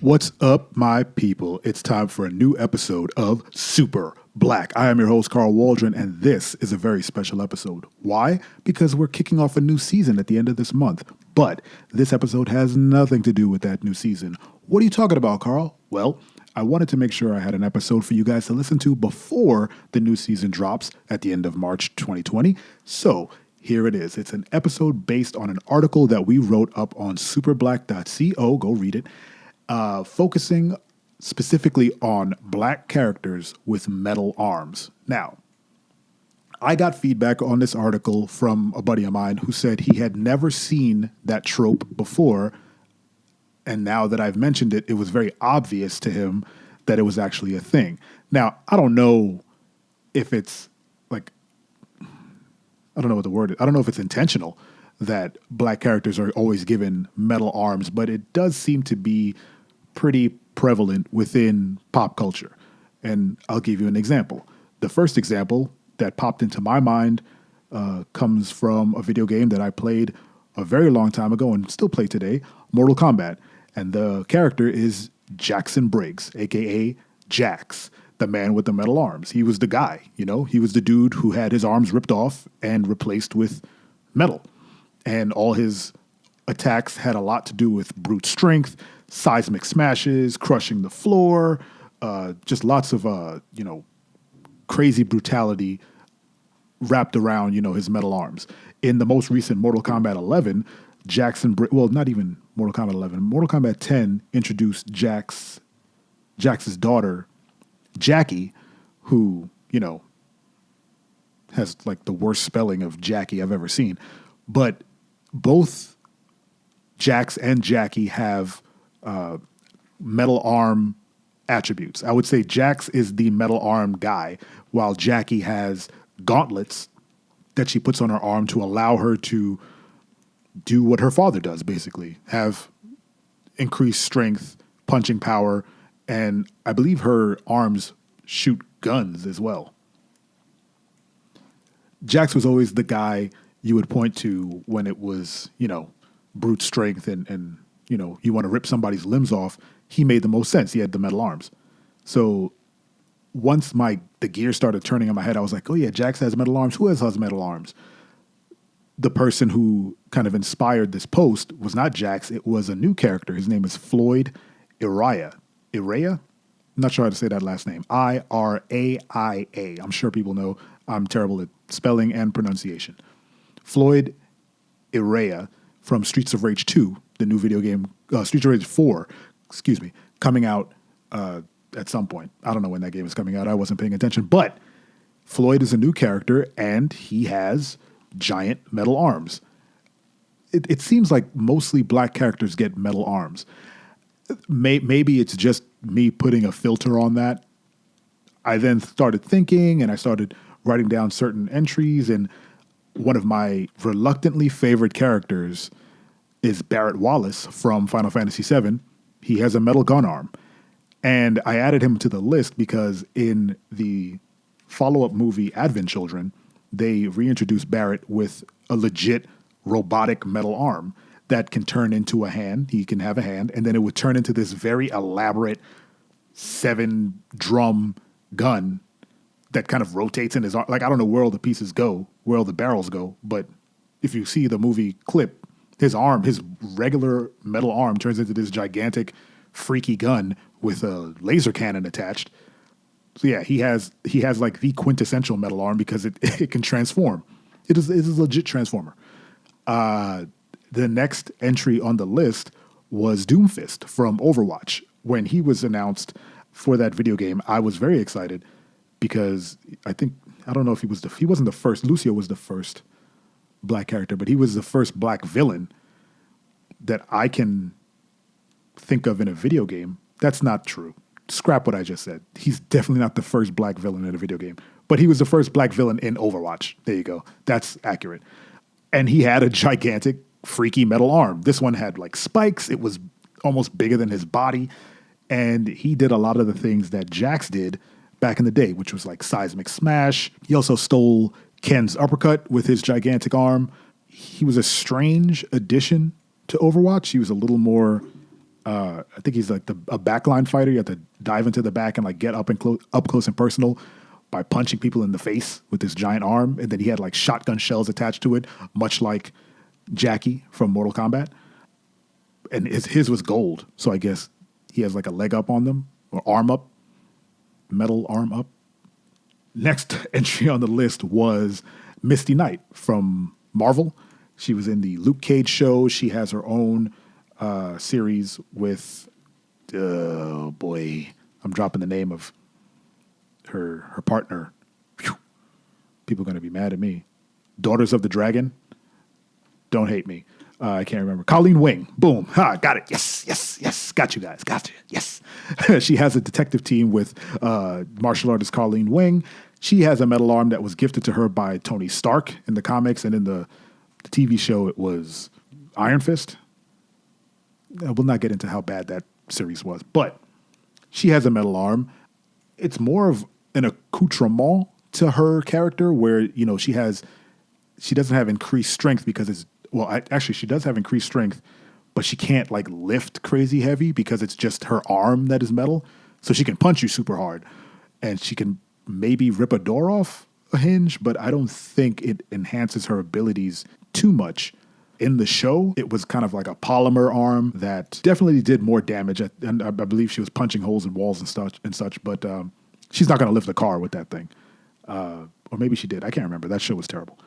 What's up, my people? It's time for a new episode of Super Black. I am your host, Carl Waldron, and this is a very special episode. Why? Because we're kicking off a new season at the end of this month. But this episode has nothing to do with that new season. What are you talking about, Carl? Well, I wanted to make sure I had an episode for you guys to listen to before the new season drops at the end of March 2020. So here it is. It's an episode based on an article that we wrote up on superblack.co. Go read it. Focusing specifically on black characters with metal arms. Now, I got feedback on this article from a buddy of mine who said he had never seen that trope before. And now that I've mentioned it, it was very obvious to him that it was actually a thing. Now, I don't know if it's like, I don't know what the word is. I don't know if it's intentional that black characters are always given metal arms, but it does seem to be pretty prevalent within pop culture. And I'll give you an example. The first example that popped into my mind comes from a video game that I played a very long time ago and still play today, Mortal Kombat. And the character is Jackson Briggs, aka Jax, the man with the metal arms. He was the guy, he was the dude who had his arms ripped off and replaced with metal. And all his attacks had a lot to do with brute strength, seismic smashes, crushing the floor, just lots of, crazy brutality wrapped around, his metal arms. In the most recent Mortal Kombat 11, not even Mortal Kombat 11, Mortal Kombat 10 introduced Jax's daughter, Jackie, who, has like the worst spelling of Jackie I've ever seen. But both Jax and Jackie have metal arm attributes. I would say Jax is the metal arm guy, while Jackie has gauntlets that she puts on her arm to allow her to do what her father does, basically, have increased strength, punching power, and I believe her arms shoot guns as well. Jax was always the guy you would point to when it was, brute strength and you want to rip somebody's limbs off. He made the most sense. He had the metal arms. So once the gears started turning in my head, I was like, oh yeah, Jax has metal arms. Who else has metal arms? The person who kind of inspired this post was not Jax. It was a new character. His name is Floyd Araia. Araia? I'm not sure how to say that last name. Iraia. I'm sure people know I'm terrible at spelling and pronunciation. Floyd Araia from Streets of Rage 2, the new video game, Streets of Rage 4, coming out at some point. I don't know when that game is coming out. I wasn't paying attention. But Floyd is a new character, and he has giant metal arms. It seems like mostly black characters get metal arms. Maybe it's just me putting a filter on that. I then started thinking, and I started writing down certain entries, and one of my reluctantly favorite characters is Barrett Wallace from Final Fantasy VII. He has a metal gun arm. And I added him to the list because in the follow-up movie Advent Children, they reintroduced Barrett with a legit robotic metal arm that can turn into a hand. He can have a hand, and then it would turn into this very elaborate 7-drum gun that kind of rotates in his arm. Like, I don't know where all the pieces go, where all the barrels go, but if you see the movie clip, his regular metal arm turns into this gigantic, freaky gun with a laser cannon attached. So yeah, he has like the quintessential metal arm because it can transform. It is a legit transformer. The next entry on the list was Doomfist from Overwatch. When he was announced for that video game, I was very excited because I don't know if he wasn't the first. Lucio was the first black character, but he was the first black villain that I can think of in a video game. That's not true. Scrap what I just said. He's definitely not the first black villain in a video game, but he was the first black villain in Overwatch. There you go. That's accurate. And he had a gigantic, freaky metal arm. This one had like spikes. It was almost bigger than his body. And he did a lot of the things that Jax did back in the day, which was like seismic smash. He also stole Ken's uppercut with his gigantic arm. He was a strange addition to Overwatch. He was a little more I think he's like a backline fighter. You have to dive into the back and like get up close and personal by punching people in the face with this giant arm. And then he had like shotgun shells attached to it, much like Jackie from Mortal Kombat. And his was gold. So I guess he has like a leg up on them or arm up, metal arm up. Next entry on the list was Misty Knight from Marvel. She was in the Luke Cage show. She has her own series with, oh boy, I'm dropping the name of her partner. Whew. People are going to be mad at me. Daughters of the Dragon. Don't hate me. I can't remember. Colleen Wing. Boom. Ha, got it. Yes. Got you guys. Got you. Yes. She has a detective team with martial artist Colleen Wing. She has a metal arm that was gifted to her by Tony Stark in the comics, and in the TV show, it was Iron Fist. I will not get into how bad that series was, but she has a metal arm. It's more of an accoutrement to her character where, you know, she doesn't have increased strength because actually she does have increased strength, but she can't like lift crazy heavy because it's just her arm that is metal. So she can punch you super hard and she can maybe rip a door off a hinge, but I don't think it enhances her abilities too much. In the show, it was kind of like a polymer arm that definitely did more damage. And I believe she was punching holes in walls and such, but she's not going to lift a car with that thing. Or maybe she did. I can't remember. That show was terrible.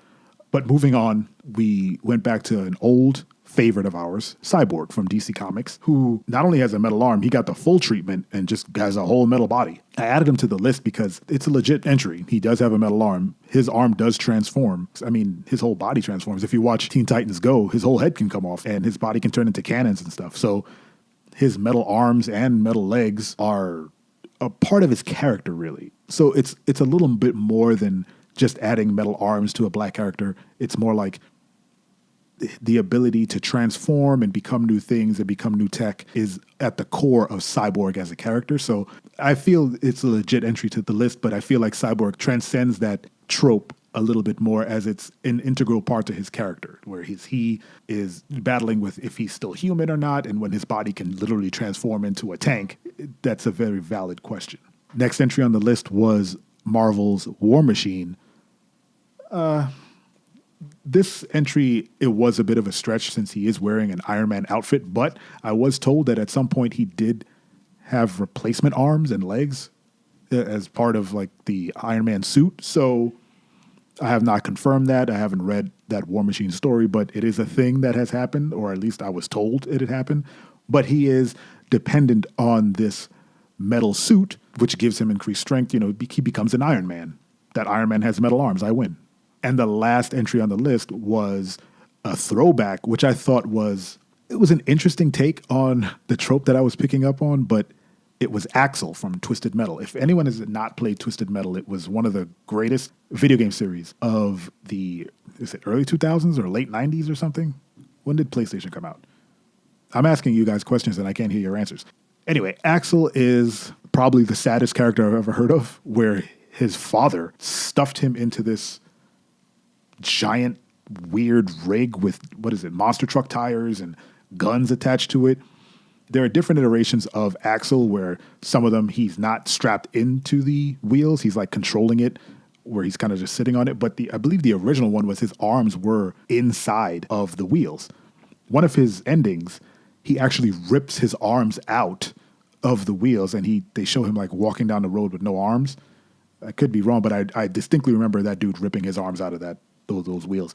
But moving on, we went back to an old favorite of ours, Cyborg from DC Comics, who not only has a metal arm, he got the full treatment and just has a whole metal body. I added him to the list because it's a legit entry. He does have a metal arm. His arm does transform. I mean, his whole body transforms. If you watch Teen Titans Go, his whole head can come off and his body can turn into cannons and stuff. So his metal arms and metal legs are a part of his character, really. So it's a little bit more than just adding metal arms to a black character. It's more like the ability to transform and become new things and become new tech is at the core of Cyborg as a character. So I feel it's a legit entry to the list, but I feel like Cyborg transcends that trope a little bit more as it's an integral part to his character, where he is battling with if he's still human or not, and when his body can literally transform into a tank. That's a very valid question. Next entry on the list was Marvel's War Machine. This entry, it was a bit of a stretch since he is wearing an Iron Man outfit, but I was told that at some point he did have replacement arms and legs as part of like the Iron Man suit. So I have not confirmed that. I haven't read that War Machine story, but it is a thing that has happened, or at least I was told it had happened. But he is dependent on this metal suit, which gives him increased strength. You know, he becomes an Iron Man. That Iron Man has metal arms. I win. And the last entry on the list was a throwback, which I thought was an interesting take on the trope that I was picking up on, but it was Axel from Twisted Metal. If anyone has not played Twisted Metal, it was one of the greatest video game series of is it early 2000s or late 90s or something? When did PlayStation come out? I'm asking you guys questions and I can't hear your answers. Anyway, Axel is probably the saddest character I've ever heard of, where his father stuffed him into this giant weird rig with, monster truck tires and guns attached to it. There are different iterations of Axel where some of them he's not strapped into the wheels. He's like controlling it where he's kind of just sitting on it. But I believe the original one was his arms were inside of the wheels. One of his endings, he actually rips his arms out of the wheels and they show him like walking down the road with no arms. I could be wrong, but I distinctly remember that dude ripping his arms out of those wheels.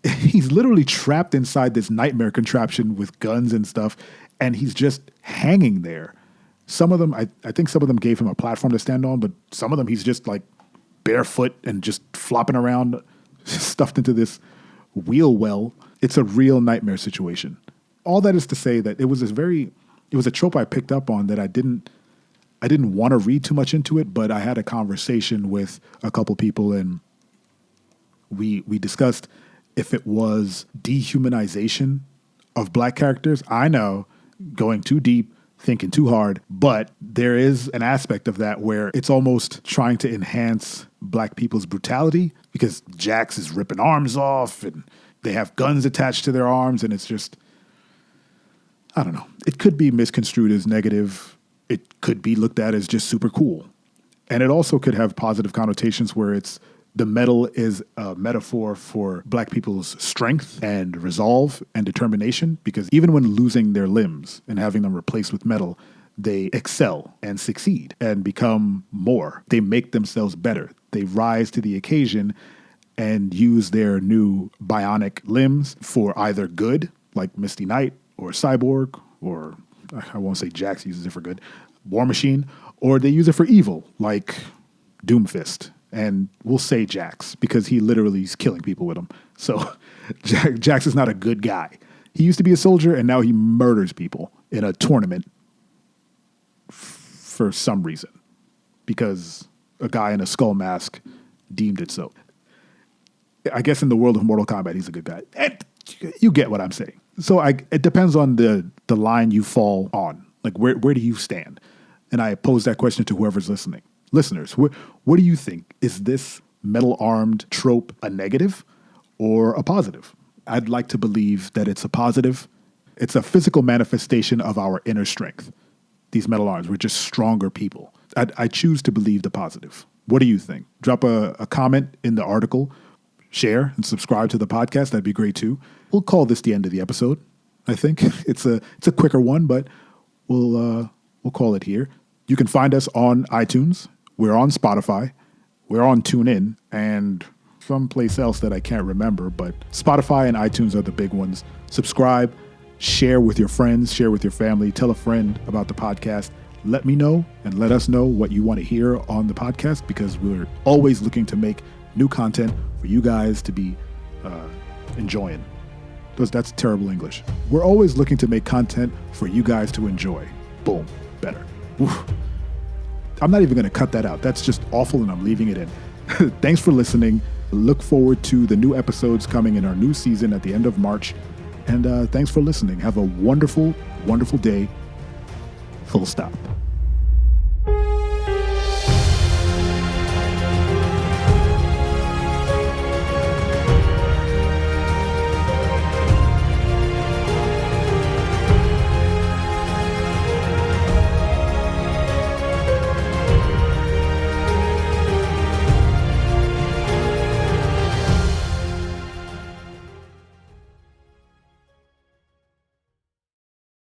He's literally trapped inside this nightmare contraption with guns and stuff, and he's just hanging there. Some of them, I think some of them gave him a platform to stand on, but some of them he's just like barefoot and just flopping around, stuffed into this wheel well. It's a real nightmare situation. All that is to say that it was a trope I picked up on that I didn't want to read too much into it, but I had a conversation with a couple people and we discussed if it was dehumanization of black characters. I know, going too deep, thinking too hard, but there is an aspect of that where it's almost trying to enhance black people's brutality because Jax is ripping arms off and they have guns attached to their arms, and it's just, I don't know. It could be misconstrued as negative. It could be looked at as just super cool. And it also could have positive connotations where the medal is a metaphor for Black people's strength and resolve and determination, because even when losing their limbs and having them replaced with metal, they excel and succeed and become more. They make themselves better. They rise to the occasion and use their new bionic limbs for either good, like Misty Knight or Cyborg, or I won't say Jax uses it for good, War Machine, or they use it for evil, like Doomfist. And we'll say Jax because he literally is killing people with them. So Jax is not a good guy. He used to be a soldier and now he murders people in a tournament for some reason because a guy in a skull mask deemed it so. I guess in the world of Mortal Kombat, he's a good guy. And you get what I'm saying. So it depends on the line you fall on. Like, where do you stand? And I pose that question to whoever's listening. Listeners, what do you think? Is this metal-armed trope a negative or a positive? I'd like to believe that it's a positive. It's a physical manifestation of our inner strength. These metal arms, we're just stronger people. I choose to believe the positive. What do you think? Drop a comment in the article, share, and subscribe to the podcast. That'd be great too. We'll call this the end of the episode. I think it's a quicker one, but we'll call it here. You can find us on iTunes. We're on Spotify. We're on TuneIn and someplace else that I can't remember, but Spotify and iTunes are the big ones. Subscribe, share with your friends, share with your family, tell a friend about the podcast. Let me know and let us know what you want to hear on the podcast, because we're always looking to make new content for you guys to be enjoying. That's terrible English. We're always looking to make content for you guys to enjoy. Boom. Better. Oof. I'm not even going to cut that out. That's just awful, and I'm leaving it in. Thanks for listening. Look forward to the new episodes coming in our new season at the end of March. And thanks for listening. Have a wonderful, wonderful day. Full stop.